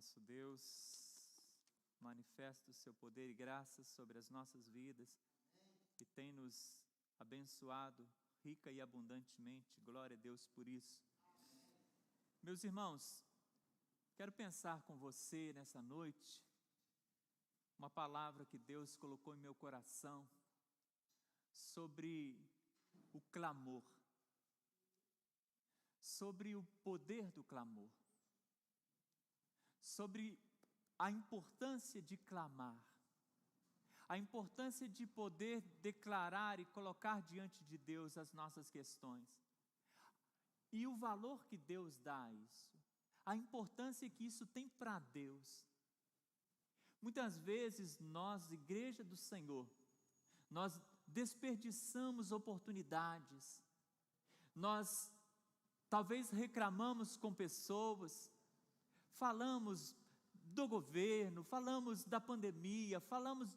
nosso Deus manifesta o seu poder e graça sobre as nossas vidas e tem nos abençoado rica e abundantemente. Glória a Deus por isso. Meus irmãos, quero pensar com você nessa noite uma palavra que Deus colocou em meu coração sobre o clamor, sobre o poder do clamor, sobre a importância de clamar, a importância de poder declarar e colocar diante de Deus as nossas questões, e o valor que Deus dá a isso, a importância que isso tem para Deus. Muitas vezes nós, Igreja do Senhor, nós desperdiçamos oportunidades, nós talvez reclamamos com pessoas, falamos do governo, falamos da pandemia, falamos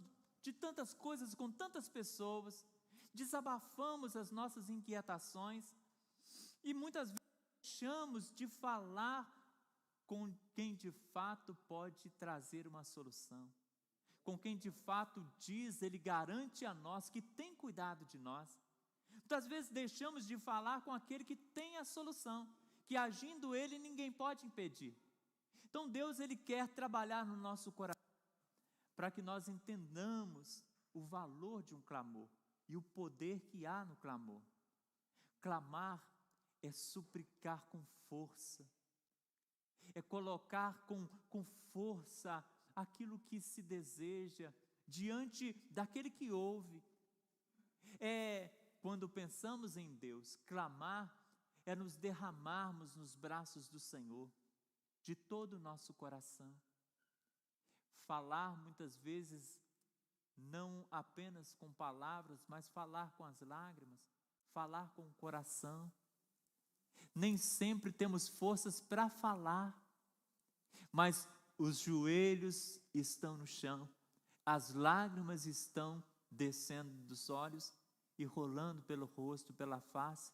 de tantas coisas com tantas pessoas, desabafamos as nossas inquietações e muitas vezes deixamos de falar com quem de fato pode trazer uma solução, com quem de fato diz, ele garante a nós que tem cuidado de nós. Muitas vezes deixamos de falar com aquele que tem a solução, que agindo ele ninguém pode impedir. Então Deus, ele quer trabalhar no nosso coração para que nós entendamos o valor de um clamor e o poder que há no clamor. Clamar é suplicar com força, é colocar com força aquilo que se deseja diante daquele que ouve. Quando pensamos em Deus, clamar é nos derramarmos nos braços do Senhor, de todo o nosso coração. Falar muitas vezes, não apenas com palavras, mas falar com as lágrimas, falar com o coração. Nem sempre temos forças para falar, mas os joelhos estão no chão, as lágrimas estão descendo dos olhos e rolando pelo rosto, pela face.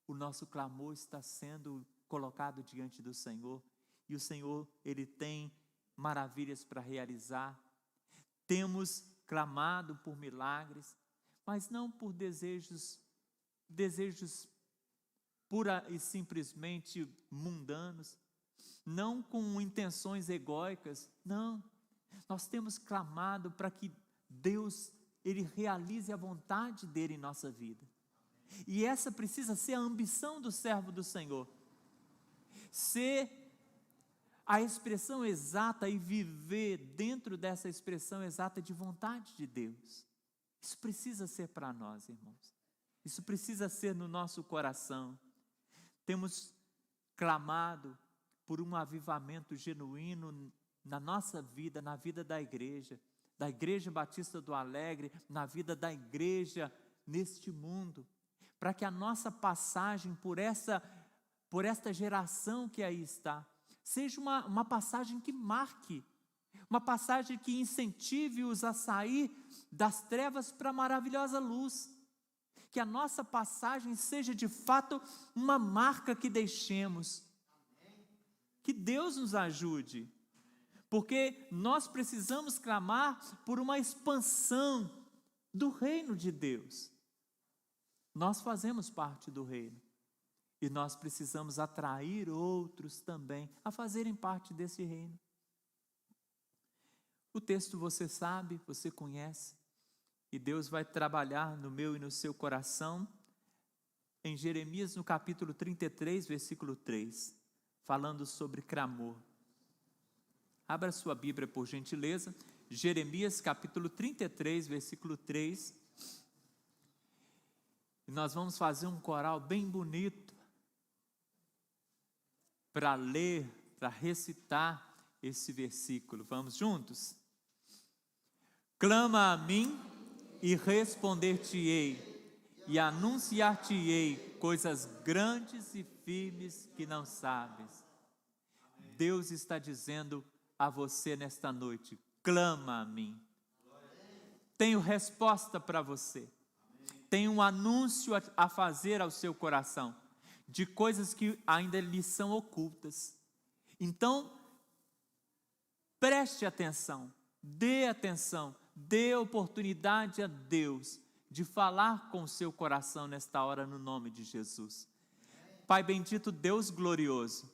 O nosso clamor está sendo colocado diante do Senhor, e o Senhor, ele tem maravilhas para realizar. Temos clamado por milagres, mas não por desejos pura e simplesmente mundanos, não com intenções egóicas, não. Nós temos clamado para que Deus, ele realize a vontade dele em nossa vida. E essa precisa ser a ambição do servo do Senhor, ser a expressão exata e viver dentro dessa expressão exata de vontade de Deus. Isso precisa ser para nós, irmãos. Isso precisa ser no nosso coração. Temos clamado por um avivamento genuíno na nossa vida, na vida da Igreja Batista do Alegre, na vida da igreja neste mundo, para que a nossa passagem por esta geração que aí está, seja uma passagem que marque, uma passagem que incentive-os a sair das trevas para a maravilhosa luz. Que a nossa passagem seja de fato uma marca que deixemos. Que Deus nos ajude, porque nós precisamos clamar por uma expansão do reino de Deus. Nós fazemos parte do reino e nós precisamos atrair outros também a fazerem parte desse reino. O texto você sabe, você conhece, e Deus vai trabalhar no meu e no seu coração em Jeremias, no capítulo 33, versículo 3, falando sobre clamor. Abra sua Bíblia, por gentileza, Jeremias, capítulo 33, versículo 3. E nós vamos fazer um coral bem bonito para ler, para recitar esse versículo. Vamos juntos? Clama a mim e responder-te-ei, e anunciar-te-ei coisas grandes e firmes que não sabes. Deus está dizendo a você nesta noite: clama a mim. Tenho resposta para você. Tenho um anúncio a fazer ao seu coração, de coisas que ainda lhe são ocultas. Então, Preste atenção, dê oportunidade a Deus de falar com o seu coração nesta hora, no nome de Jesus. Pai bendito, Deus glorioso,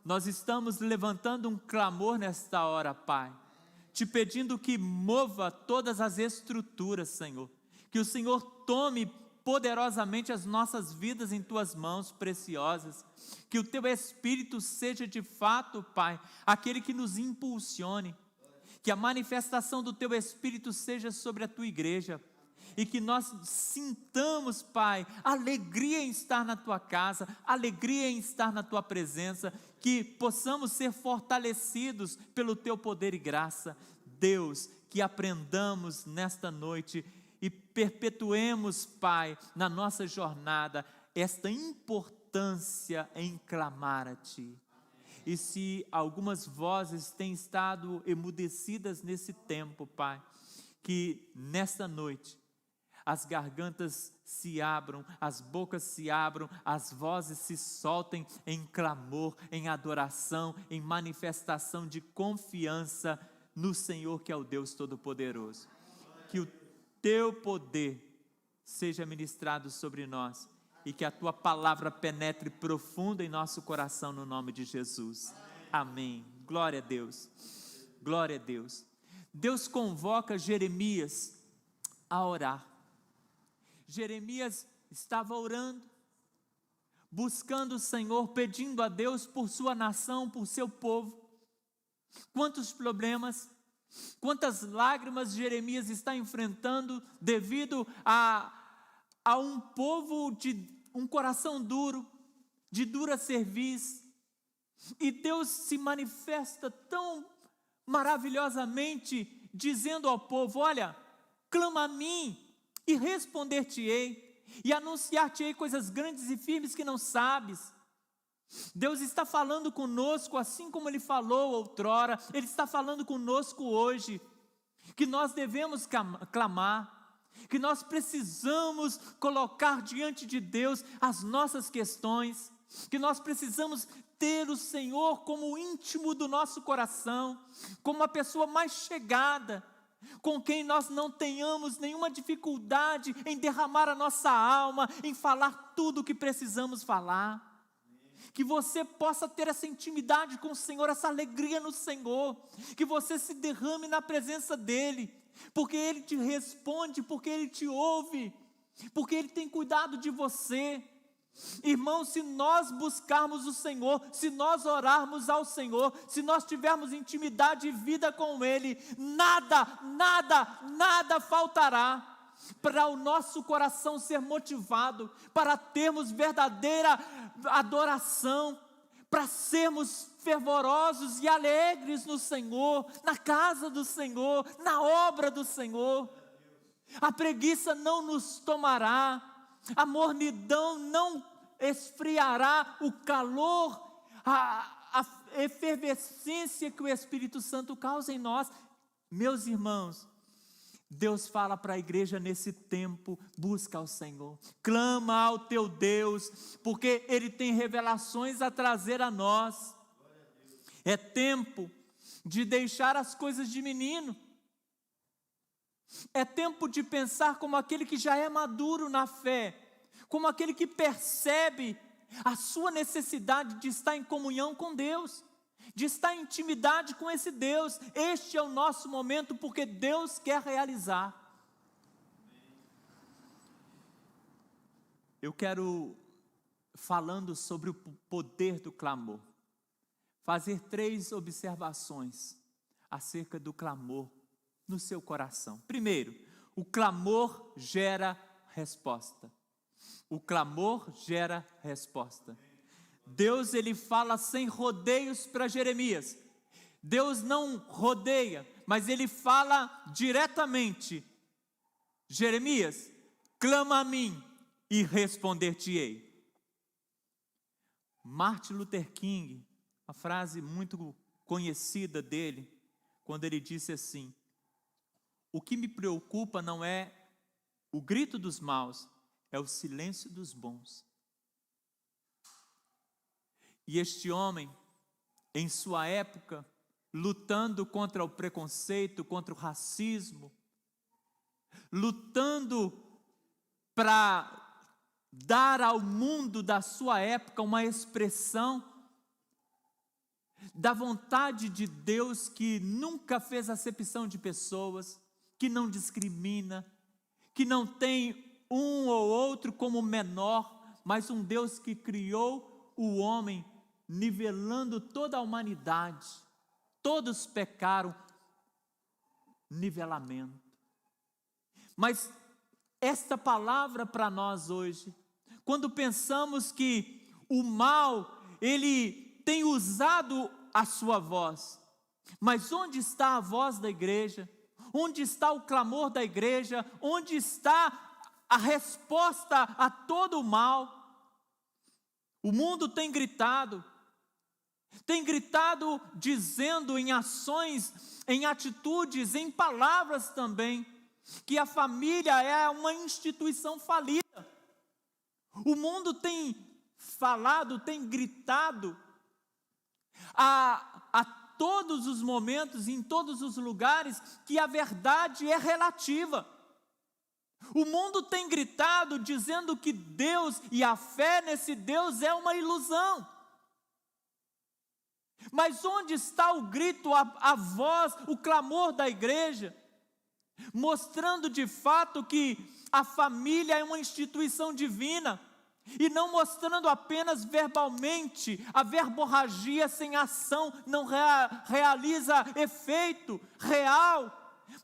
nós estamos levantando um clamor nesta hora, Pai, te pedindo que mova todas as estruturas, Senhor, que o Senhor tome poderosamente as nossas vidas em Tuas mãos preciosas, que o Teu Espírito seja de fato, Pai, aquele que nos impulsione, que a manifestação do Teu Espírito seja sobre a Tua igreja, e que nós sintamos, Pai, alegria em estar na Tua casa, alegria em estar na Tua presença, que possamos ser fortalecidos pelo Teu poder e graça. Deus, que aprendamos nesta noite e perpetuemos, Pai, na nossa jornada, esta importância em clamar a Ti. E se algumas vozes têm estado emudecidas nesse tempo, Pai, que nesta noite as gargantas se abram, as bocas se abram, as vozes se soltem em clamor, em adoração, em manifestação de confiança no Senhor, que é o Deus Todo-Poderoso. Que o Teu poder seja ministrado sobre nós e que a Tua palavra penetre profundo em nosso coração, no nome de Jesus. Amém. Glória a Deus. Glória a Deus. Deus convoca Jeremias a orar. Jeremias estava orando, buscando o Senhor, pedindo a Deus por sua nação, por seu povo. Quantos problemas, quantas lágrimas Jeremias está enfrentando devido a um povo de um coração duro, de dura cerviz. E Deus se manifesta tão maravilhosamente, dizendo ao povo: olha, clama a mim, e responder-te-ei, e anunciar-te-ei coisas grandes e firmes que não sabes. Deus está falando conosco, assim como Ele falou outrora, Ele está falando conosco hoje, que nós devemos clamar, que nós precisamos colocar diante de Deus as nossas questões, que nós precisamos ter o Senhor como íntimo do nosso coração, como a pessoa mais chegada, com quem nós não tenhamos nenhuma dificuldade em derramar a nossa alma, em falar tudo o que precisamos falar. Que você possa ter essa intimidade com o Senhor, essa alegria no Senhor, que você se derrame na presença dEle, porque Ele te responde, porque Ele te ouve, porque Ele tem cuidado de você. Irmãos, se nós buscarmos o Senhor, se nós orarmos ao Senhor, se nós tivermos intimidade e vida com Ele, nada faltará para o nosso coração ser motivado, para termos verdadeira adoração, para sermos fervorosos e alegres no Senhor, na casa do Senhor, na obra do Senhor. A preguiça não nos tomará, a mornidão não esfriará o calor, a efervescência que o Espírito Santo causa em nós. Meus irmãos, Deus fala para a igreja nesse tempo: busca ao Senhor, clama ao teu Deus, porque Ele tem revelações a trazer a nós. É tempo de deixar as coisas de menino, é tempo de pensar como aquele que já é maduro na fé, como aquele que percebe a sua necessidade de estar em comunhão com Deus, de estar em intimidade com esse Deus. Este é o nosso momento, porque Deus quer realizar. Eu quero, falando sobre o poder do clamor, fazer 3 observações acerca do clamor no seu coração. Primeiro, o clamor gera resposta. O clamor gera resposta. Deus, Ele fala sem rodeios para Jeremias. Deus não rodeia, mas Ele fala diretamente: Jeremias, clama a mim e responder-te-ei. Martin Luther King, uma frase muito conhecida dele, quando ele disse assim: o que me preocupa não é o grito dos maus, é o silêncio dos bons. E este homem, em sua época, lutando contra o preconceito, contra o racismo, lutando para dar ao mundo da sua época uma expressão da vontade de Deus, que nunca fez acepção de pessoas, que não discrimina, que não tem um ou outro como menor, mas um Deus que criou o homem, nivelando toda a humanidade. Todos pecaram, nivelamento. Mas esta palavra para nós hoje, quando pensamos que o mal, ele tem usado a sua voz, mas onde está a voz da igreja? Onde está o clamor da igreja? Onde está a resposta a todo o mal? O mundo tem gritado dizendo em ações, em atitudes, em palavras também, que a família é uma instituição falida. O mundo tem falado, tem gritado a todos os momentos, em todos os lugares, que a verdade é relativa. O mundo tem gritado dizendo que Deus e a fé nesse Deus é uma ilusão. Mas onde está o grito, a voz, o clamor da igreja? Mostrando de fato que a família é uma instituição divina, e não mostrando apenas verbalmente. A verborragia sem ação não realiza efeito real,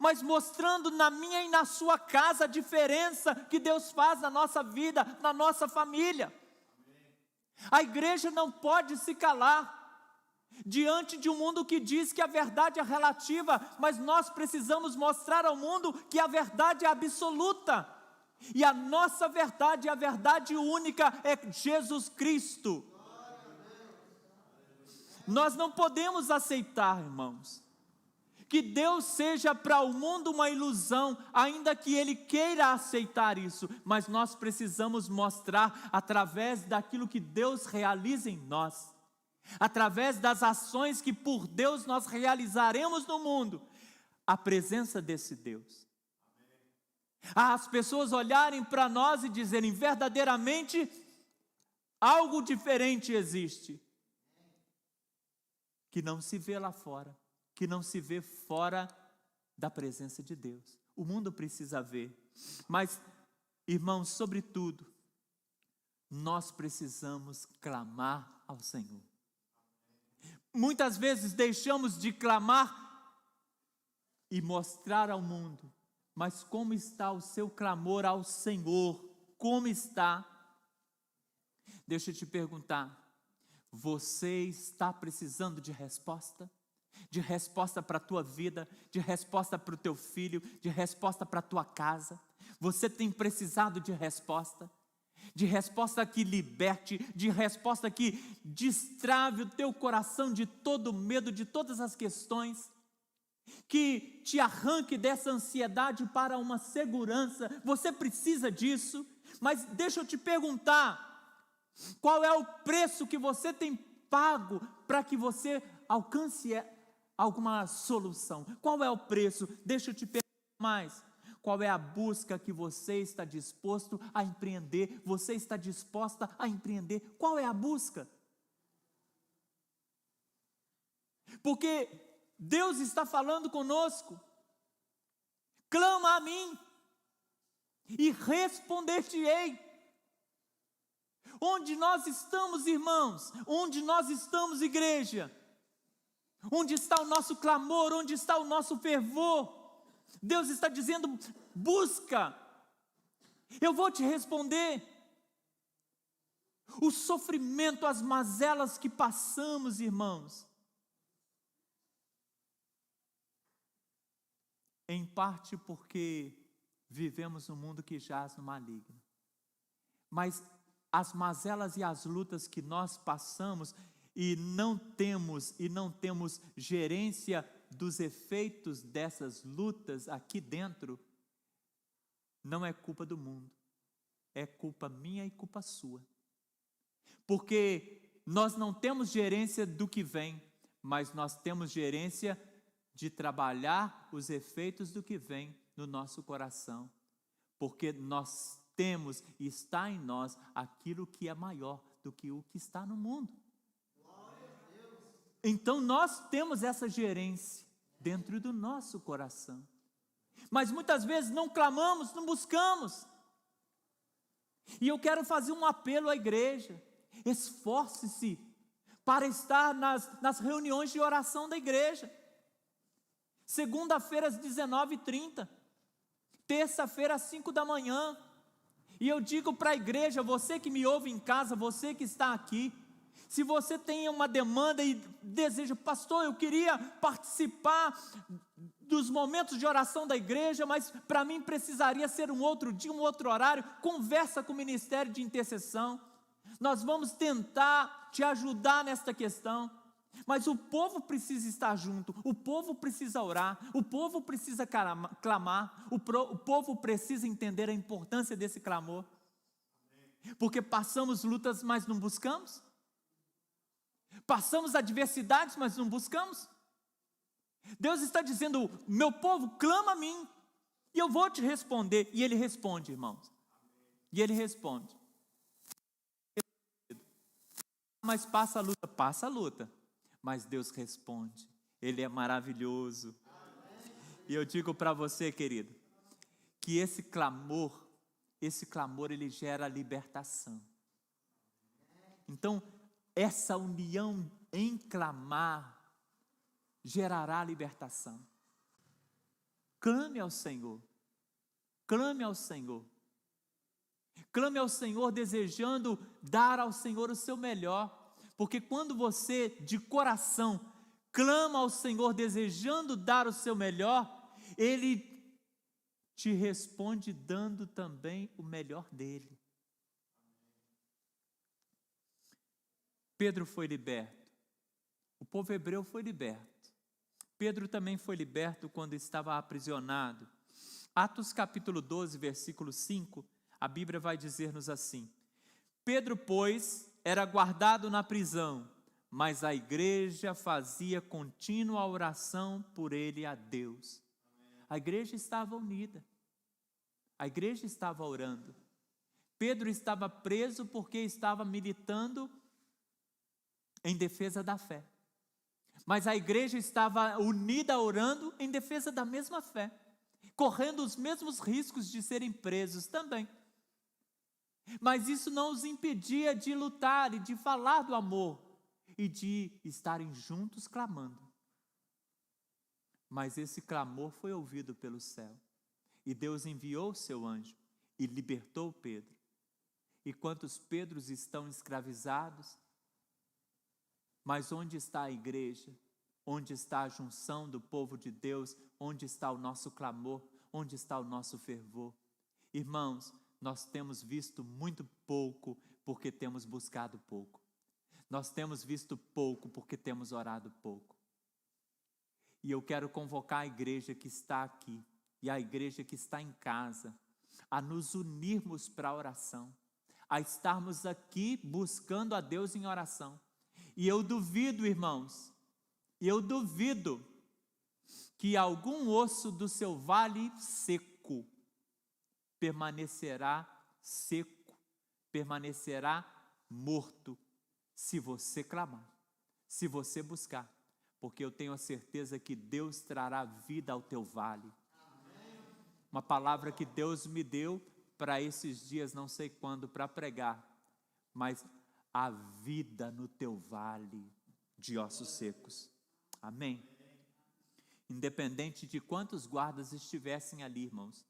mas mostrando na minha e na sua casa a diferença que Deus faz na nossa vida, na nossa família. A igreja não pode se calar diante de um mundo que diz que a verdade é relativa, mas nós precisamos mostrar ao mundo que a verdade é absoluta, e a nossa verdade, a verdade única é Jesus Cristo. Nós não podemos aceitar, irmãos, que Deus seja para o mundo uma ilusão, ainda que Ele queira aceitar isso, mas nós precisamos mostrar através daquilo que Deus realiza em nós, através das ações que por Deus nós realizaremos no mundo, a presença desse Deus. As pessoas olharem para nós e dizerem: verdadeiramente algo diferente existe, que não se vê lá fora, que não se vê fora da presença de Deus. O mundo precisa ver, mas, irmãos, sobretudo, nós precisamos clamar ao Senhor. Muitas vezes deixamos de clamar e mostrar ao mundo, mas como está o seu clamor ao Senhor? Como está? Deixa eu te perguntar, você está precisando de resposta? De resposta para a tua vida, de resposta para o teu filho, de resposta para a tua casa? Você tem precisado de resposta? De resposta que liberte, de resposta que destrave o teu coração de todo medo, de todas as questões, que te arranque dessa ansiedade para uma segurança. Você precisa disso, mas deixa eu te perguntar, qual é o preço que você tem pago para que você alcance alguma solução? Qual é o preço? Deixa eu te perguntar mais. Qual é a busca que você está disposto a empreender? Você está disposta a empreender? Qual é a busca? Porque Deus está falando conosco. Clama a mim e responder-te-ei. Onde nós estamos, irmãos? Onde nós estamos, igreja? Onde está o nosso clamor? Onde está o nosso fervor? Deus está dizendo: busca, eu vou te responder. O sofrimento, as mazelas que passamos, irmãos, em parte porque vivemos num mundo que jaz no maligno, mas as mazelas e as lutas que nós passamos e não temos gerência dos efeitos dessas lutas aqui dentro, não é culpa do mundo, é culpa minha e culpa sua, porque nós não temos gerência do que vem, mas nós temos gerência de trabalhar os efeitos do que vem no nosso coração, porque nós temos e está em nós aquilo que é maior do que o que está no mundo. Então nós temos essa gerência dentro do nosso coração, mas muitas vezes não clamamos, não buscamos. E eu quero fazer um apelo à igreja: esforce-se para estar nas reuniões de oração da igreja. Segunda-feira às 19h30, terça-feira às 5 da manhã. E eu digo para a igreja, você que me ouve em casa, você que está aqui, se você tem uma demanda e deseja, pastor, eu queria participar dos momentos de oração da igreja, mas para mim precisaria ser um outro dia, um outro horário, conversa com o ministério de intercessão. Nós vamos tentar te ajudar nesta questão, mas o povo precisa estar junto, o povo precisa orar, o povo precisa clamar, o povo precisa entender a importância desse clamor, porque passamos lutas, mas não buscamos, passamos adversidades, mas não buscamos. Deus está dizendo: meu povo, clama a mim, e eu vou te responder. E Ele responde, irmãos, e Ele responde. Mas passa a luta, mas Deus responde. Ele é maravilhoso. E eu digo para você, querido, que esse clamor ele gera libertação. Então, essa união em clamar gerará libertação. Clame ao Senhor. Clame ao Senhor. Clame ao Senhor desejando dar ao Senhor o seu melhor. Porque quando você de coração clama ao Senhor desejando dar o seu melhor, Ele te responde dando também o melhor dele. Pedro foi liberto. O povo hebreu foi liberto. Pedro também foi liberto quando estava aprisionado. Atos capítulo 12, versículo 5, a Bíblia vai dizer-nos assim: Pedro, pois, era guardado na prisão, mas a igreja fazia contínua oração por ele a Deus. A igreja estava unida. A igreja estava orando. Pedro estava preso porque estava militando em defesa da fé. Mas a igreja estava unida orando em defesa da mesma fé, correndo os mesmos riscos de serem presos também. Mas isso não os impedia de lutar e de falar do amor e de estarem juntos clamando. Mas esse clamor foi ouvido pelo céu e Deus enviou o seu anjo e libertou Pedro. E quantos Pedros estão escravizados? Mas onde está a igreja? Onde está a junção do povo de Deus? Onde está o nosso clamor? Onde está o nosso fervor? Irmãos, nós temos visto muito pouco porque temos buscado pouco. Nós temos visto pouco porque temos orado pouco. E eu quero convocar a igreja que está aqui e a igreja que está em casa a nos unirmos para a oração, a estarmos aqui buscando a Deus em oração. E eu duvido, irmãos, eu duvido que algum osso do seu vale seco permanecerá seco, permanecerá morto, se você clamar, se você buscar, porque eu tenho a certeza que Deus trará vida ao teu vale. Uma palavra que Deus me deu para esses dias, não sei quando, para pregar, mas a vida no teu vale de ossos secos. Amém? Independente de quantos guardas estivessem ali, irmãos,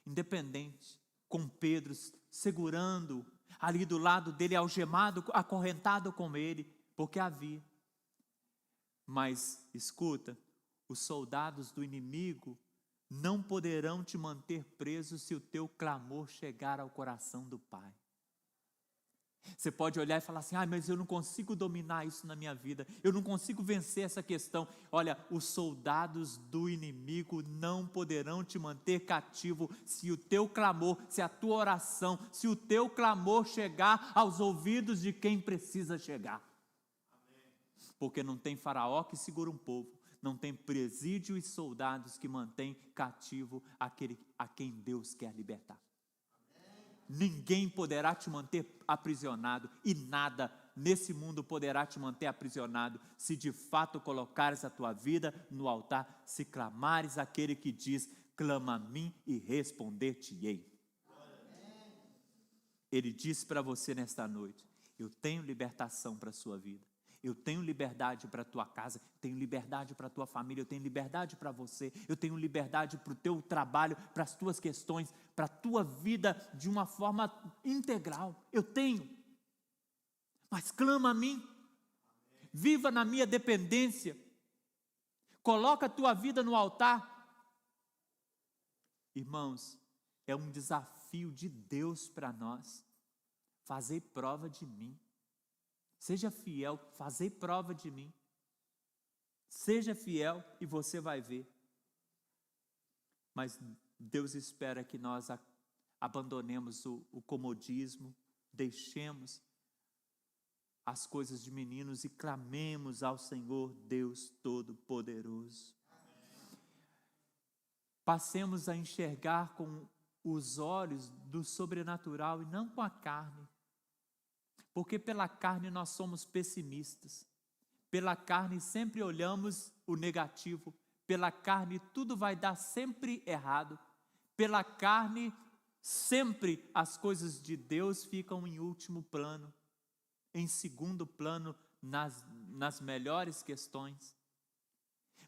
independente, com Pedro segurando ali do lado dele, algemado, acorrentado com ele, porque havia. Mas, escuta, os soldados do inimigo não poderão te manter preso se o teu clamor chegar ao coração do Pai. Você pode olhar e falar assim: mas eu não consigo dominar isso na minha vida, eu não consigo vencer essa questão. Olha, os soldados do inimigo não poderão te manter cativo se o teu clamor, se a tua oração, se o teu clamor chegar aos ouvidos de quem precisa chegar. porque não tem faraó que segura um povo, não tem presídio e soldados que mantêm cativo aquele a quem Deus quer libertar. Ninguém poderá te manter aprisionado e nada nesse mundo poderá te manter aprisionado se de fato colocares a tua vida no altar, se clamares aquele que diz: clama a mim e responder-te-ei. Ele diz para você nesta noite: eu tenho libertação para a sua vida, eu tenho liberdade para a tua casa, tenho liberdade para a tua família, eu tenho liberdade para você, eu tenho liberdade para o teu trabalho, para as tuas questões, para a tua vida de uma forma integral, eu tenho. Mas clama a mim, viva na minha dependência, coloca a tua vida no altar. Irmãos, é um desafio de Deus para nós. Fazei prova de mim. Seja fiel, fazei prova de mim. Seja fiel e você vai ver. Mas Deus espera que nós abandonemos o comodismo, deixemos as coisas de meninos e clamemos ao Senhor Deus Todo-Poderoso. Passemos a enxergar com os olhos do sobrenatural e não com a carne. Porque pela carne nós somos pessimistas. Pela carne sempre olhamos o negativo. Pela carne tudo vai dar sempre errado. Pela carne sempre as coisas de Deus ficam em último plano, em segundo plano nas melhores questões.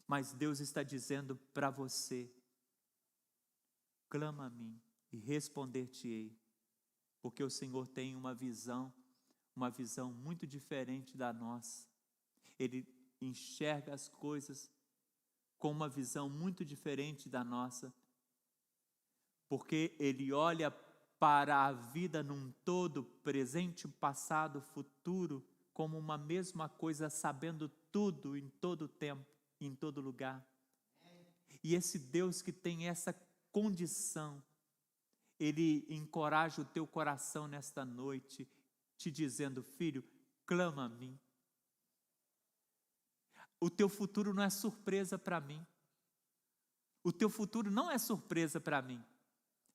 Mas Deus está dizendo para você: clama a mim e responder-te-ei, porque o Senhor tem uma visão muito diferente da nossa. Ele enxerga as coisas com uma visão muito diferente da nossa, porque Ele olha para a vida num todo, presente, passado, futuro, como uma mesma coisa, sabendo tudo em todo tempo, em todo lugar. E esse Deus que tem essa condição, Ele encoraja o teu coração nesta noite, te dizendo: filho, clama a mim. O teu futuro não é surpresa para mim. O teu futuro não é surpresa para mim.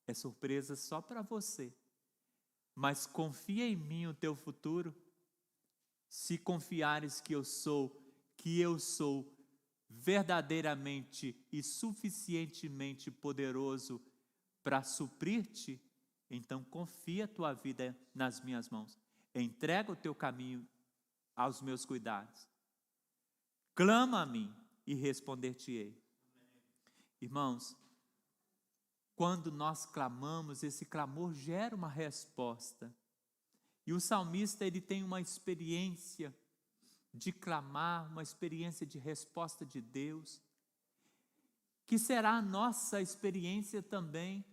É surpresa só para você. Mas confia em mim o teu futuro. Se confiares que eu sou verdadeiramente e suficientemente poderoso para suprir-te, então confia a tua vida nas minhas mãos. Entrega o teu caminho aos meus cuidados. Clama a mim e responder-te-ei. Irmãos, quando nós clamamos, esse clamor gera uma resposta. E o salmista, ele tem uma experiência de clamar, uma experiência de resposta de Deus, que será a nossa experiência também.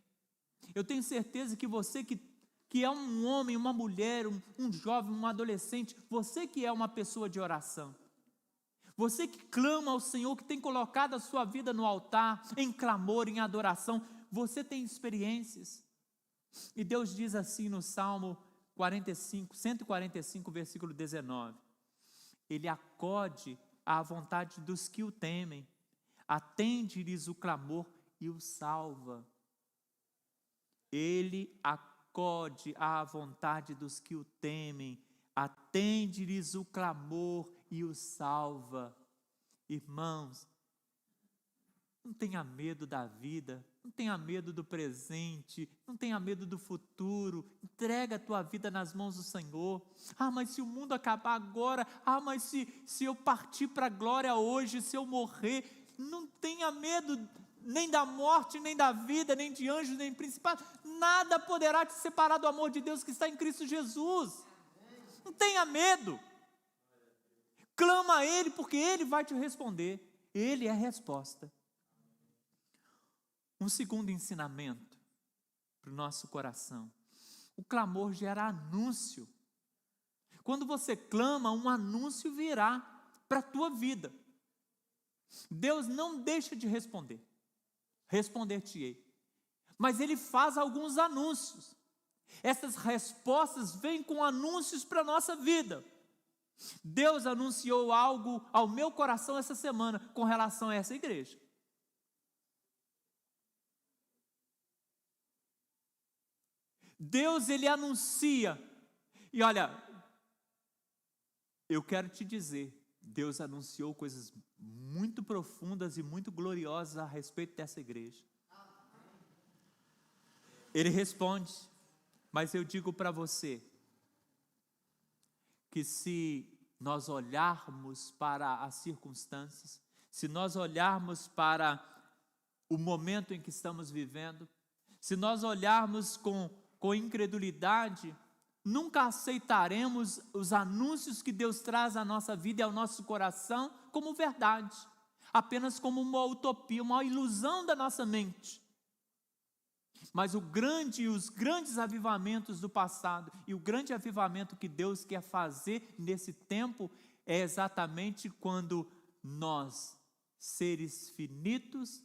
Eu tenho certeza que você que é um homem, uma mulher, um jovem, um adolescente, você que é uma pessoa de oração, você que clama ao Senhor, que tem colocado a sua vida no altar, em clamor, em adoração, você tem experiências. E Deus diz assim no Salmo 145, versículo 19: Ele acode à vontade dos que o temem, atende-lhes o clamor e o salva. Ele acode à vontade dos que o temem, atende-lhes o clamor e o salva. Irmãos, não tenha medo da vida, não tenha medo do presente, não tenha medo do futuro. Entrega a tua vida nas mãos do Senhor. Mas se o mundo acabar agora, mas se eu partir para a glória hoje, se eu morrer, não tenha medo nem da morte, nem da vida, nem de anjos, nem de principados. Nada poderá te separar do amor de Deus que está em Cristo Jesus. Não tenha medo. Clama a Ele, porque Ele vai te responder. Ele é a resposta. Um segundo ensinamento para o nosso coração: o clamor gera anúncio. Quando você clama, um anúncio virá para a tua vida. Deus não deixa de responder-te-ei, mas Ele faz alguns anúncios. Essas respostas vêm com anúncios para a nossa vida. Deus anunciou algo ao meu coração essa semana com relação a essa igreja. Deus, Ele anuncia, e olha, eu quero te dizer, Deus anunciou coisas muito profundas e muito gloriosas a respeito dessa igreja. Ele responde, mas eu digo para você, que se nós olharmos para as circunstâncias, se nós olharmos para o momento em que estamos vivendo, se nós olharmos com incredulidade, nunca aceitaremos os anúncios que Deus traz à nossa vida e ao nosso coração como verdade, apenas como uma utopia, uma ilusão da nossa mente. Mas os grandes avivamentos do passado e o grande avivamento que Deus quer fazer nesse tempo é exatamente quando nós, seres finitos,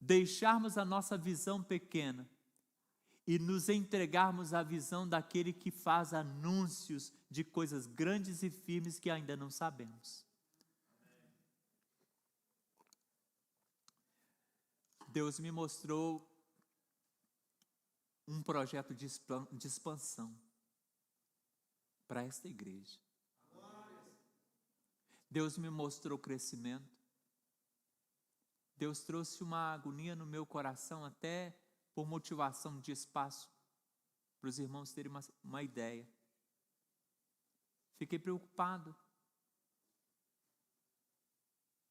deixarmos a nossa visão pequena e nos entregarmos à visão daquele que faz anúncios de coisas grandes e firmes que ainda não sabemos. Deus me mostrou um projeto de expansão para esta igreja. Deus me mostrou crescimento. Deus trouxe uma agonia no meu coração até por motivação de espaço, para os irmãos terem uma ideia. Fiquei preocupado.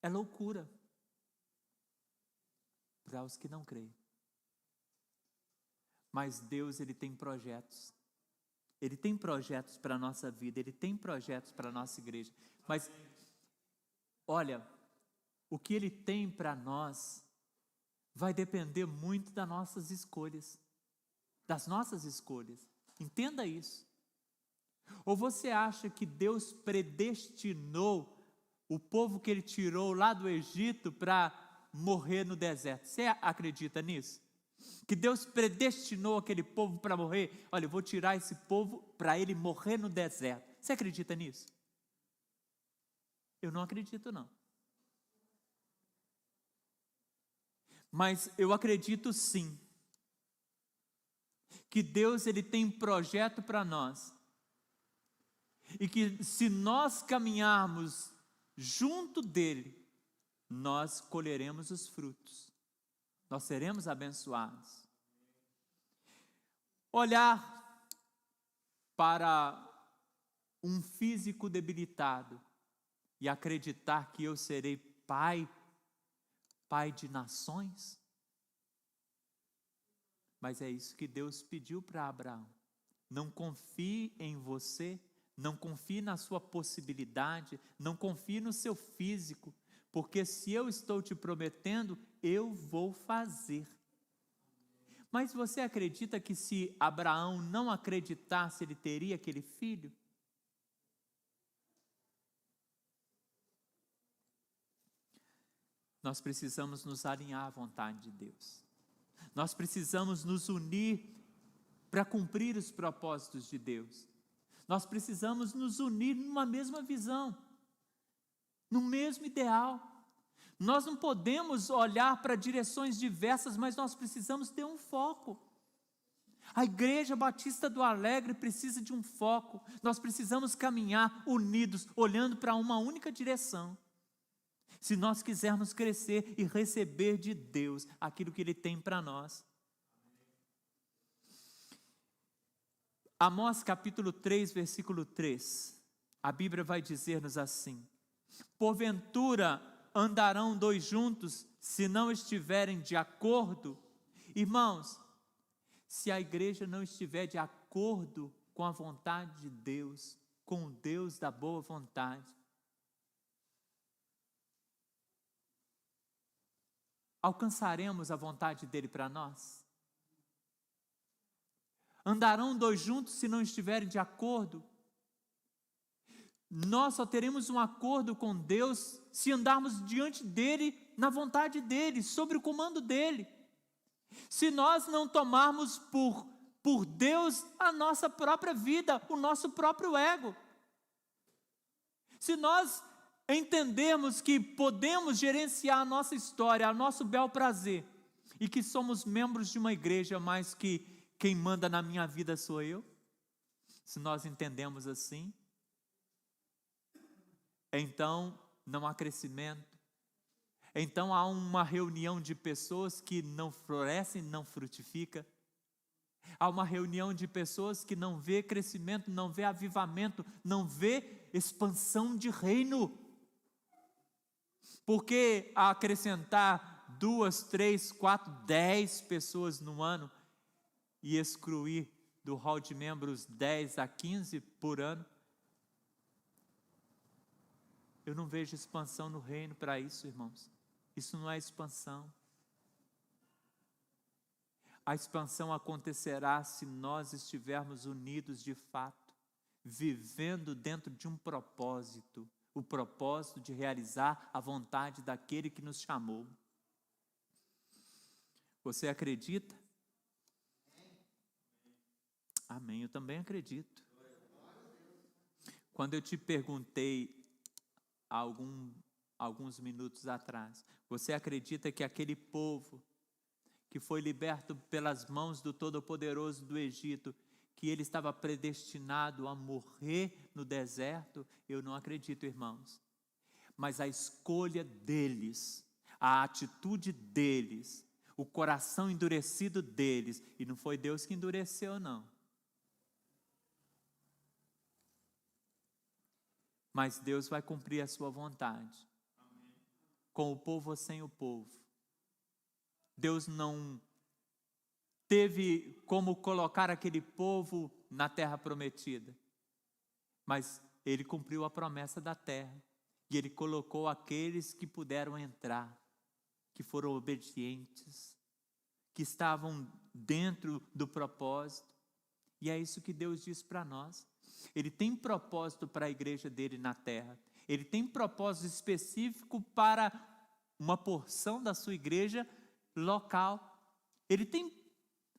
É loucura para os que não creem. Mas Deus, Ele tem projetos. Ele tem projetos para a nossa vida, Ele tem projetos para a nossa igreja. Mas, olha, o que Ele tem para nós vai depender muito das nossas escolhas. Das nossas escolhas. Entenda isso. Ou você acha que Deus predestinou o povo que Ele tirou lá do Egito para morrer no deserto? Você acredita nisso? Que Deus predestinou aquele povo para morrer? Olha, eu vou tirar esse povo para ele morrer no deserto. Você acredita nisso? Eu não acredito, não. Mas eu acredito sim, que Deus, Ele tem um projeto para nós, e que se nós caminharmos junto dEle, nós colheremos os frutos, nós seremos abençoados. Olhar para um físico debilitado e acreditar que eu serei pai de nações? Mas é isso que Deus pediu para Abraão. Não confie em você, não confie na sua possibilidade, não confie no seu físico, porque se eu estou te prometendo, eu vou fazer. Mas você acredita que se Abraão não acreditasse, ele teria aquele filho? Nós precisamos nos alinhar à vontade de Deus. Nós precisamos nos unir para cumprir os propósitos de Deus. Nós precisamos nos unir numa mesma visão, no mesmo ideal. Nós não podemos olhar para direções diversas, mas nós precisamos ter um foco. A Igreja Batista do Alegre precisa de um foco. Nós precisamos caminhar unidos, olhando para uma única direção. Se nós quisermos crescer e receber de Deus aquilo que Ele tem para nós. Amós capítulo 3, versículo 3. A Bíblia vai dizer-nos assim: porventura andarão dois juntos, se não estiverem de acordo? Irmãos, se a igreja não estiver de acordo com a vontade de Deus, com o Deus da boa vontade, alcançaremos a vontade dele para nós? Andarão dois juntos se não estiverem de acordo? Nós só teremos um acordo com Deus se andarmos diante dele, na vontade dele, sobre o comando dele. Se nós não tomarmos por Deus a nossa própria vida, o nosso próprio ego. Se nós entendermos que podemos gerenciar a nossa história, a nosso bel prazer, e que somos membros de uma igreja, mas que quem manda na minha vida sou eu, se nós entendemos assim, então não há crescimento, então há uma reunião de pessoas que não florescem, não frutifica, há uma reunião de pessoas que não vê crescimento, não vê avivamento, não vê expansão de reino, porque acrescentar 2, 3, 4, 10 pessoas no ano e excluir do hall de membros 10 a 15 por ano, eu não vejo expansão no reino para isso, irmãos. Isso não é expansão. A expansão acontecerá se nós estivermos unidos de fato, vivendo dentro de um propósito, o propósito de realizar a vontade daquele que nos chamou. Você acredita? Amém, eu também acredito. Quando eu te perguntei alguns minutos atrás, você acredita que aquele povo que foi liberto pelas mãos do Todo-Poderoso do Egito, que ele estava predestinado a morrer no deserto? Eu não acredito, irmãos. Mas a escolha deles, a atitude deles, o coração endurecido deles, e não foi Deus que endureceu, não. Mas Deus vai cumprir a sua vontade, com o povo ou sem o povo. Deus não teve como colocar aquele povo na terra prometida, mas Ele cumpriu a promessa da terra, e Ele colocou aqueles que puderam entrar, que foram obedientes, que estavam dentro do propósito, e é isso que Deus diz para nós. Ele tem propósito para a igreja dele na terra, Ele tem propósito específico para uma porção da sua igreja local, Ele tem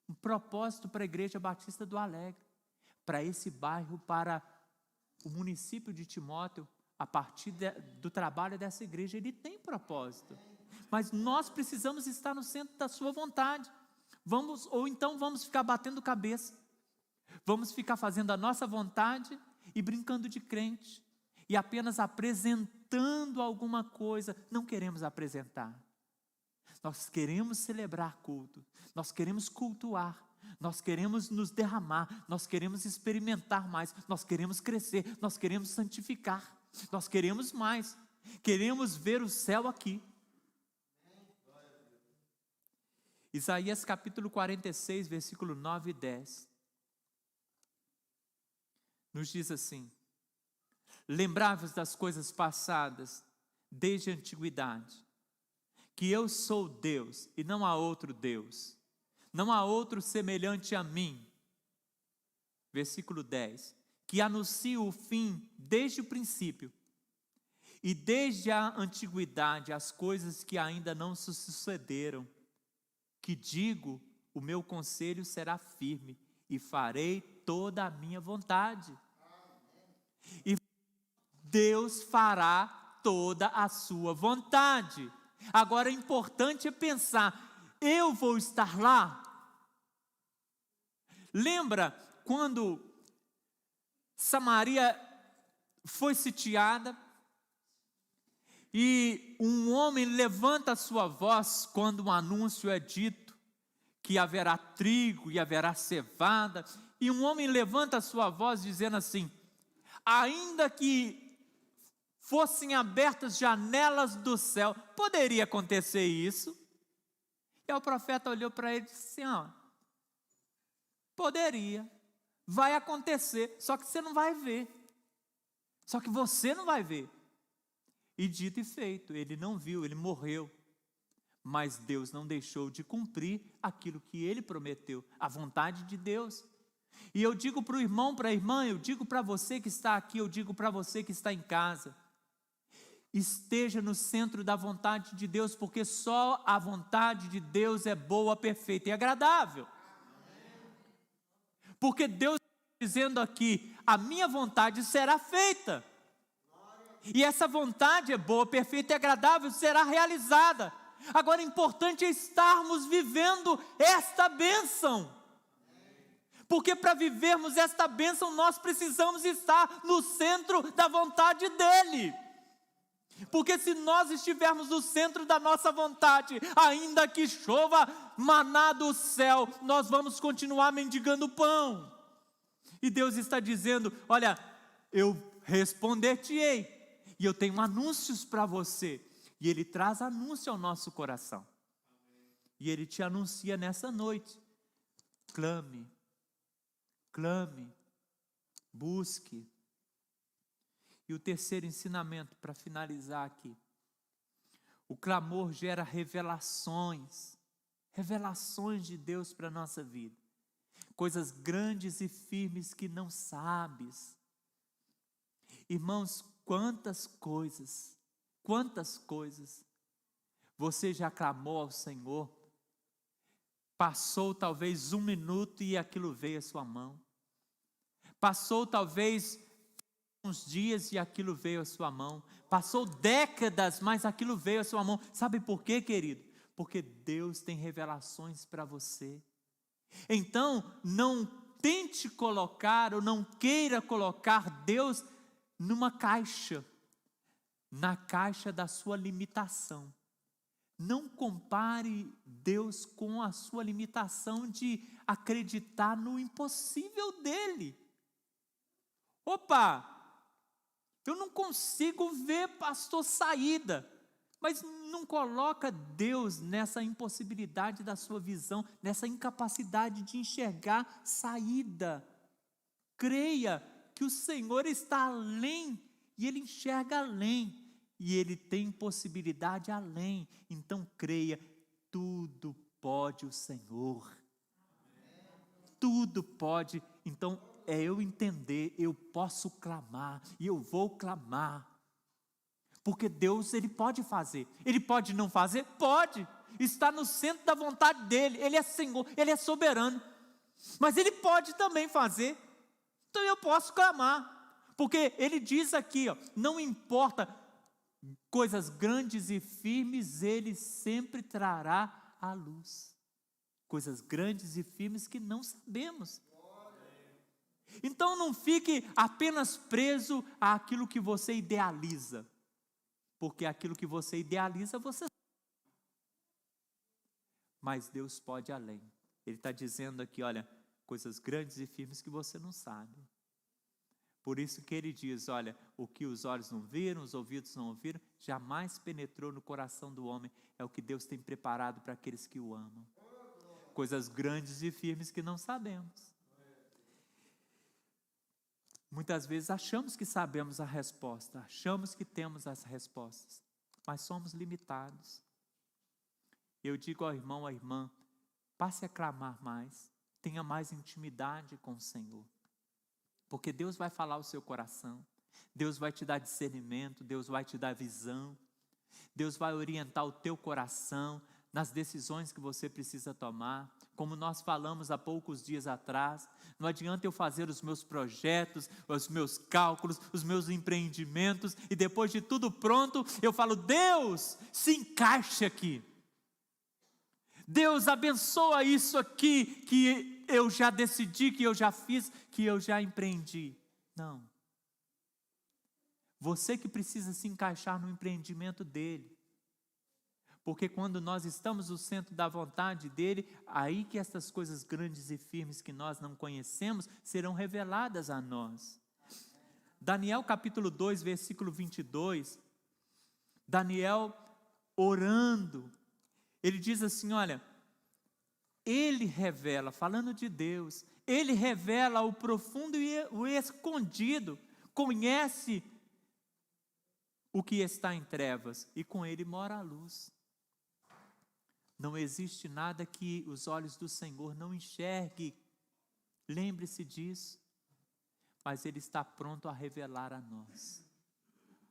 um propósito para a Igreja Batista do Alegre, para esse bairro, para o município de Timóteo, a partir do trabalho dessa igreja. Ele tem propósito, mas nós precisamos estar no centro da sua vontade. Ou então vamos ficar batendo cabeça, vamos ficar fazendo a nossa vontade e brincando de crente, e apenas apresentando alguma coisa. Não queremos apresentar, nós queremos celebrar culto, nós queremos cultuar, nós queremos nos derramar, nós queremos experimentar mais, nós queremos crescer, nós queremos santificar, nós queremos mais, queremos ver o céu aqui. Isaías capítulo 46, versículo 9 e 10, nos diz assim: lembrai-vos das coisas passadas desde a antiguidade, que eu sou Deus e não há outro Deus, não há outro semelhante a mim. Versículo 10, que anuncio o fim desde o princípio, e desde a antiguidade as coisas que ainda não se sucederam, que digo, o meu conselho será firme, e farei toda a minha vontade. E Deus fará toda a sua vontade. Agora, o importante é pensar: eu vou estar lá? Lembra quando Samaria foi sitiada e um homem levanta a sua voz quando um anúncio é dito que haverá trigo e haverá cevada, e um homem levanta a sua voz dizendo assim: ainda que fossem abertas janelas do céu, poderia acontecer isso? E o profeta olhou para ele e disse assim: poderia, vai acontecer, só que você não vai ver, só que você não vai ver. E dito e feito, ele não viu, ele morreu. Mas Deus não deixou de cumprir aquilo que ele prometeu, a vontade de Deus. E eu digo para o irmão, para a irmã, eu digo para você que está aqui, eu digo para você que está em casa: esteja no centro da vontade de Deus, porque só a vontade de Deus é boa, perfeita e agradável. Porque Deus está dizendo aqui: a minha vontade será feita. E essa vontade é boa, perfeita e agradável, será realizada. Agora, o importante é estarmos vivendo esta bênção. Porque para vivermos esta bênção, nós precisamos estar no centro da vontade dEle. Porque se nós estivermos no centro da nossa vontade, ainda que chova maná do céu, nós vamos continuar mendigando pão. E Deus está dizendo, olha, eu responder-te-ei, e eu tenho anúncios para você. E Ele traz anúncio ao nosso coração. E Ele te anuncia nessa noite, clame, clame, busque. E o terceiro ensinamento, para finalizar aqui, o clamor gera revelações de Deus para a nossa vida, coisas grandes e firmes que não sabes. Irmãos, quantas coisas você já clamou ao Senhor, passou talvez 1 minuto e aquilo veio à sua mão, passou talvez uns dias e aquilo veio à sua mão, passou décadas, mas aquilo veio à sua mão. Sabe por quê, querido? Porque Deus tem revelações para você. Então, não tente colocar, ou não queira colocar Deus numa caixa, na caixa da sua limitação. Não compare Deus com a sua limitação de acreditar no impossível dEle. Opa! Eu não consigo ver, pastor, saída. Mas não coloca Deus nessa impossibilidade da sua visão, nessa incapacidade de enxergar saída. Creia que o Senhor está além, e Ele enxerga além, e Ele tem possibilidade além. Então creia, tudo pode o Senhor. Tudo pode. Então é eu entender, eu posso clamar, e eu vou clamar, porque Deus, Ele pode fazer. Ele pode não fazer? Pode, está no centro da vontade dEle, Ele é Senhor, Ele é soberano, mas Ele pode também fazer. Então eu posso clamar, porque Ele diz aqui, não importa, coisas grandes e firmes, Ele sempre trará à luz, coisas grandes e firmes que não sabemos. Então não fique apenas preso àquilo que você idealiza, porque aquilo que você idealiza, você sabe. Mas Deus pode além. Ele está dizendo aqui, olha, coisas grandes e firmes que você não sabe. Por isso que Ele diz, olha, o que os olhos não viram, os ouvidos não ouviram, jamais penetrou no coração do homem, é o que Deus tem preparado para aqueles que o amam. Coisas grandes e firmes que não sabemos. Muitas vezes achamos que sabemos a resposta, achamos que temos as respostas, mas somos limitados. Eu digo ao irmão, à irmã, passe a clamar mais, tenha mais intimidade com o Senhor, porque Deus vai falar ao seu coração, Deus vai te dar discernimento, Deus vai te dar visão, Deus vai orientar o teu coração nas decisões que você precisa tomar. Como nós falamos há poucos dias atrás, não adianta eu fazer os meus projetos, os meus cálculos, os meus empreendimentos, e depois de tudo pronto, eu falo, Deus, se encaixe aqui. Deus, abençoa isso aqui, que eu já decidi, que eu já fiz, que eu já empreendi. Não. Você que precisa se encaixar no empreendimento dele. Porque quando nós estamos no centro da vontade dEle, aí que essas coisas grandes e firmes que nós não conhecemos, serão reveladas a nós. Daniel capítulo 2, versículo 22, Daniel orando, ele diz assim, olha, Ele revela, falando de Deus, Ele revela o profundo e o escondido, conhece o que está em trevas, e com Ele mora a luz. Não existe nada que os olhos do Senhor não enxerguem. Lembre-se disso. Mas Ele está pronto a revelar a nós.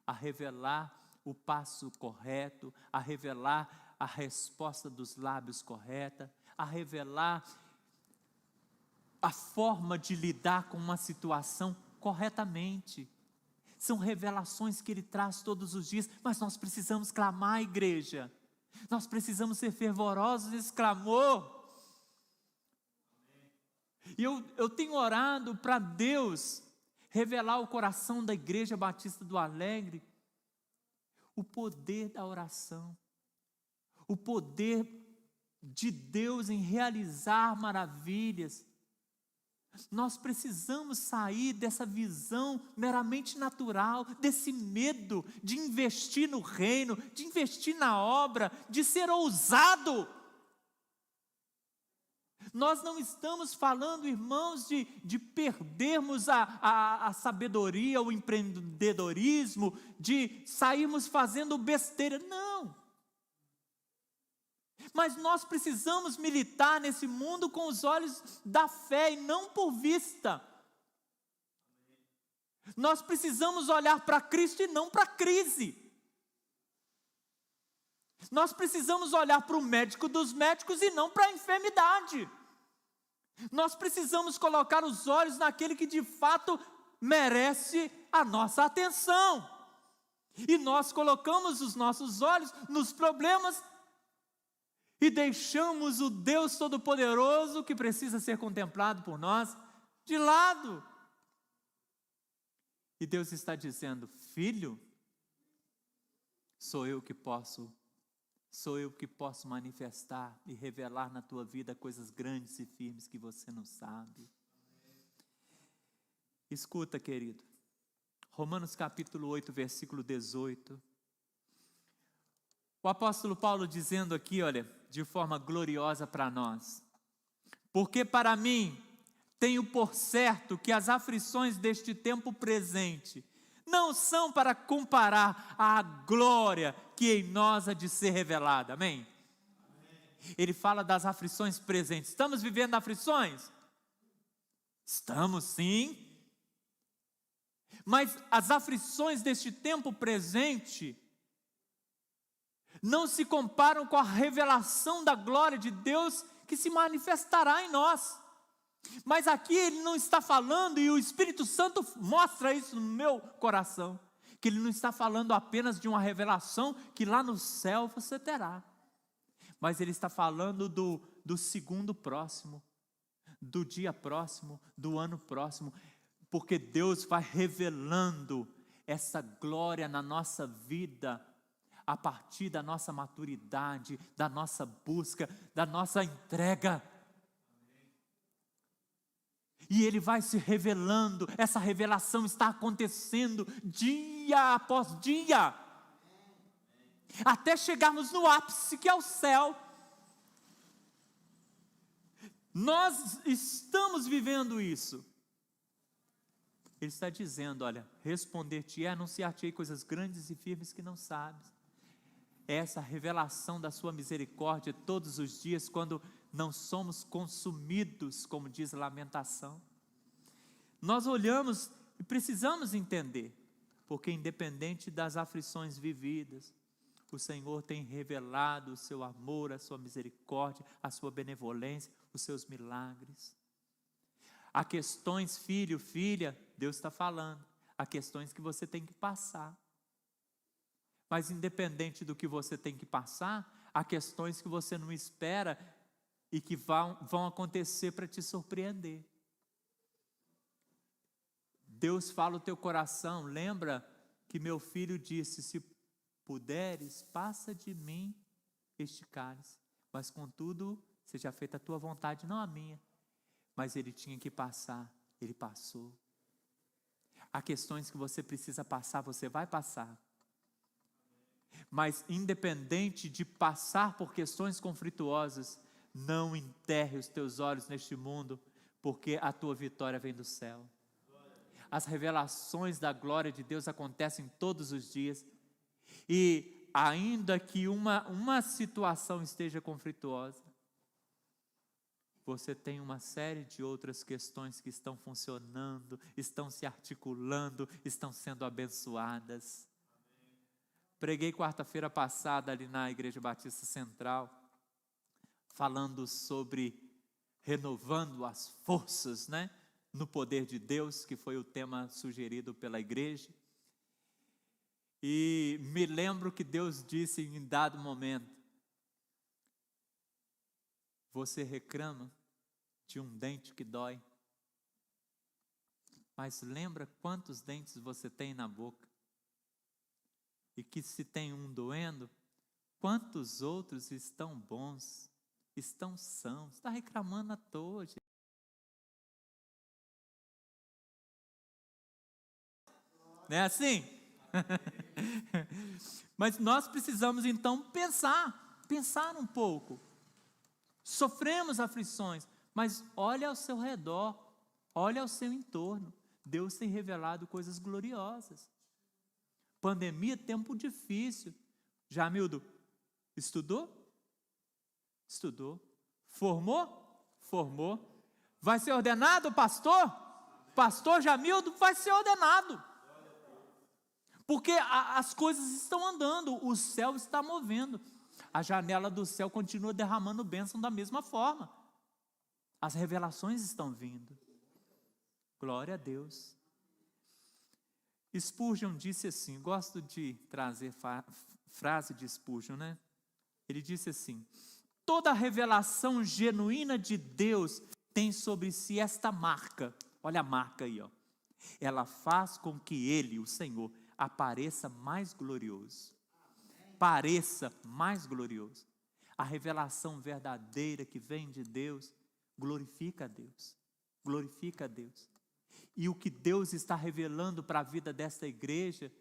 A revelar o passo correto. A revelar a resposta dos lábios correta. A revelar a forma de lidar com uma situação corretamente. São revelações que Ele traz todos os dias, mas nós precisamos clamar, igreja. Nós precisamos ser fervorosos nesse clamor. E eu tenho orado para Deus revelar ao coração da Igreja Batista do Alegre o poder da oração, o poder de Deus em realizar maravilhas. Nós precisamos sair dessa visão meramente natural, desse medo de investir no reino, de investir na obra, de ser ousado. Nós não estamos falando, irmãos, de perdermos a sabedoria, o empreendedorismo, de sairmos fazendo besteira, não. Mas nós precisamos militar nesse mundo com os olhos da fé e não por vista. Nós precisamos olhar para Cristo e não para a crise. Nós precisamos olhar para o médico dos médicos e não para a enfermidade. Nós precisamos colocar os olhos naquele que de fato merece a nossa atenção. E nós colocamos os nossos olhos nos problemas e deixamos o Deus Todo-Poderoso, que precisa ser contemplado por nós, de lado. E Deus está dizendo: filho, sou eu que posso manifestar e revelar na tua vida coisas grandes e firmes que você não sabe. Escuta, querido, Romanos capítulo 8, versículo 18. O apóstolo Paulo dizendo aqui, olha, de forma gloriosa para nós: porque para mim tenho por certo que as aflições deste tempo presente não são para comparar à glória que em nós há de ser revelada. Amém? Amém. Ele fala das aflições presentes. Estamos vivendo aflições? Estamos, sim. Mas as aflições deste tempo presente não se comparam com a revelação da glória de Deus que se manifestará em nós. Mas aqui ele não está falando, e o Espírito Santo mostra isso no meu coração, que ele não está falando apenas de uma revelação que lá no céu você terá, mas ele está falando do segundo próximo, do dia próximo, do ano próximo, porque Deus vai revelando essa glória na nossa vida, a partir da nossa maturidade, da nossa busca, da nossa entrega. E Ele vai se revelando, essa revelação está acontecendo dia após dia, até chegarmos no ápice que é o céu. Nós estamos vivendo isso. Ele está dizendo, olha, responder-te-ei, anunciar-te-ei coisas grandes e firmes que não sabes. Essa revelação da sua misericórdia todos os dias, quando não somos consumidos, como diz Lamentação. Nós olhamos e precisamos entender, porque independente das aflições vividas, o Senhor tem revelado o seu amor, a sua misericórdia, a sua benevolência, os seus milagres. Há questões, filho, filha, Deus está falando, há questões que você tem que passar. Mas independente do que você tem que passar, há questões que você não espera e que vão acontecer para te surpreender. Deus fala o teu coração, lembra que meu filho disse, se puderes, passa de mim este cálice, mas contudo, seja feita a tua vontade, não a minha. Mas ele tinha que passar, ele passou. Há questões que você precisa passar, você vai passar. Mas independente de passar por questões conflituosas, não enterre os teus olhos neste mundo, porque a tua vitória vem do céu. As revelações da glória de Deus acontecem todos os dias, e ainda que uma situação esteja conflituosa, você tem uma série de outras questões que estão funcionando, estão se articulando, estão sendo abençoadas. Preguei quarta-feira passada ali na Igreja Batista Central, falando sobre renovando as forças, no poder de Deus, que foi o tema sugerido pela igreja. E me lembro que Deus disse em dado momento: você reclama de um dente que dói, mas lembra quantos dentes você tem na boca? E que se tem um doendo, quantos outros estão bons, estão sãos? Está reclamando à toa, gente. Não é assim? Mas nós precisamos então pensar um pouco. Sofremos aflições, mas olha ao seu redor, olha ao seu entorno. Deus tem revelado coisas gloriosas. Pandemia, tempo difícil. Jamildo, estudou? Estudou. Formou? Formou. Vai ser ordenado pastor? Pastor Jamildo vai ser ordenado. Porque as coisas estão andando, o céu está movendo. A janela do céu continua derramando bênção da mesma forma. As revelações estão vindo. Glória a Deus. Spurgeon disse assim, gosto de trazer frase de Spurgeon, né? Ele disse assim: toda revelação genuína de Deus tem sobre si esta marca. Olha a marca aí, ó. Ela faz com que Ele, o Senhor, apareça mais glorioso. Pareça mais glorioso. A revelação verdadeira que vem de Deus glorifica a Deus. Glorifica a Deus. E o que Deus está revelando para a vida desta igreja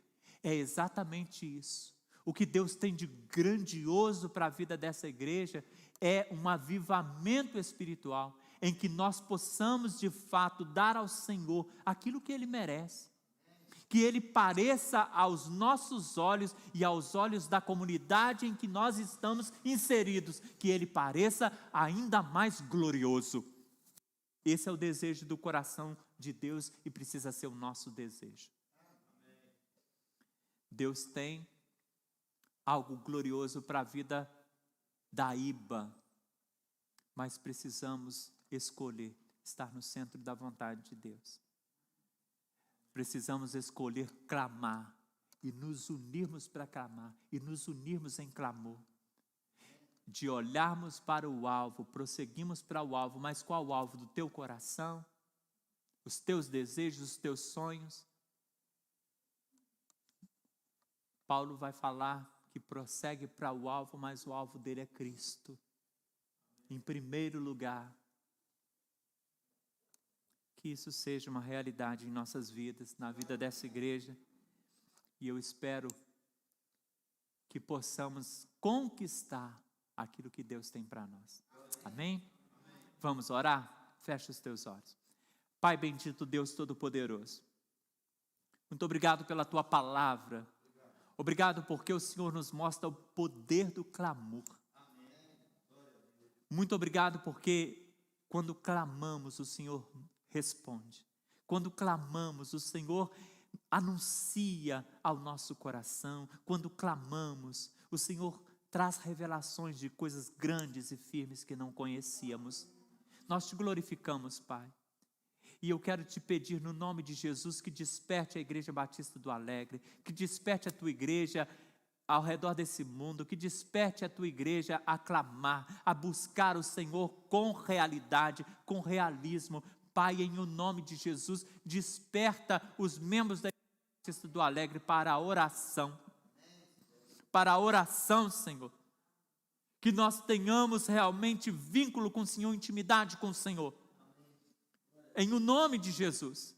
é exatamente isso. O que Deus tem de grandioso para a vida dessa igreja é um avivamento espiritual, em que nós possamos de fato dar ao Senhor aquilo que Ele merece. Que Ele pareça aos nossos olhos e aos olhos da comunidade em que nós estamos inseridos, que Ele pareça ainda mais glorioso. Esse é o desejo do coração de Deus e precisa ser o nosso desejo. Deus tem algo glorioso para a vida da IBA, mas precisamos escolher estar no centro da vontade de Deus. Precisamos escolher clamar e nos unirmos para clamar e nos unirmos em clamor. De olharmos para o alvo, prosseguimos para o alvo, mas qual o alvo do teu coração? Os teus desejos, os teus sonhos? Paulo vai falar que prossegue para o alvo, mas o alvo dele é Cristo. Em primeiro lugar. Que isso seja uma realidade em nossas vidas, na vida dessa igreja. E eu espero que possamos conquistar aquilo que Deus tem para nós. Amém? Vamos orar? Fecha os teus olhos. Pai bendito, Deus Todo-Poderoso, muito obrigado pela Tua palavra. Obrigado porque o Senhor nos mostra o poder do clamor. Muito obrigado porque quando clamamos, o Senhor responde. Quando clamamos, o Senhor anuncia ao nosso coração. Quando clamamos, o Senhor traz revelações de coisas grandes e firmes que não conhecíamos. Nós te glorificamos, Pai. E eu quero te pedir no nome de Jesus que desperte a Igreja Batista do Alegre, que desperte a tua igreja ao redor desse mundo, que desperte a tua igreja a clamar, a buscar o Senhor com realidade, com realismo. Pai, em o nome de Jesus, desperta os membros da Igreja Batista do Alegre para a oração. Para a oração, Senhor. Que nós tenhamos realmente vínculo com o Senhor, intimidade com o Senhor. Em o nome de Jesus.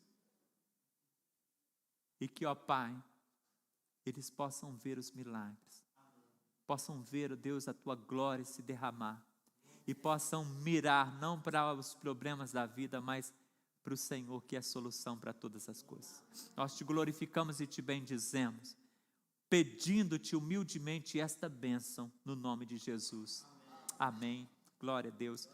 E que, ó Pai, eles possam ver os milagres. Possam ver, ó Deus, a Tua glória se derramar. E possam mirar não para os problemas da vida, mas para o Senhor, que é a solução para todas as coisas. Nós te glorificamos e te bendizemos, pedindo-te humildemente esta bênção no nome de Jesus. Amém. Glória a Deus.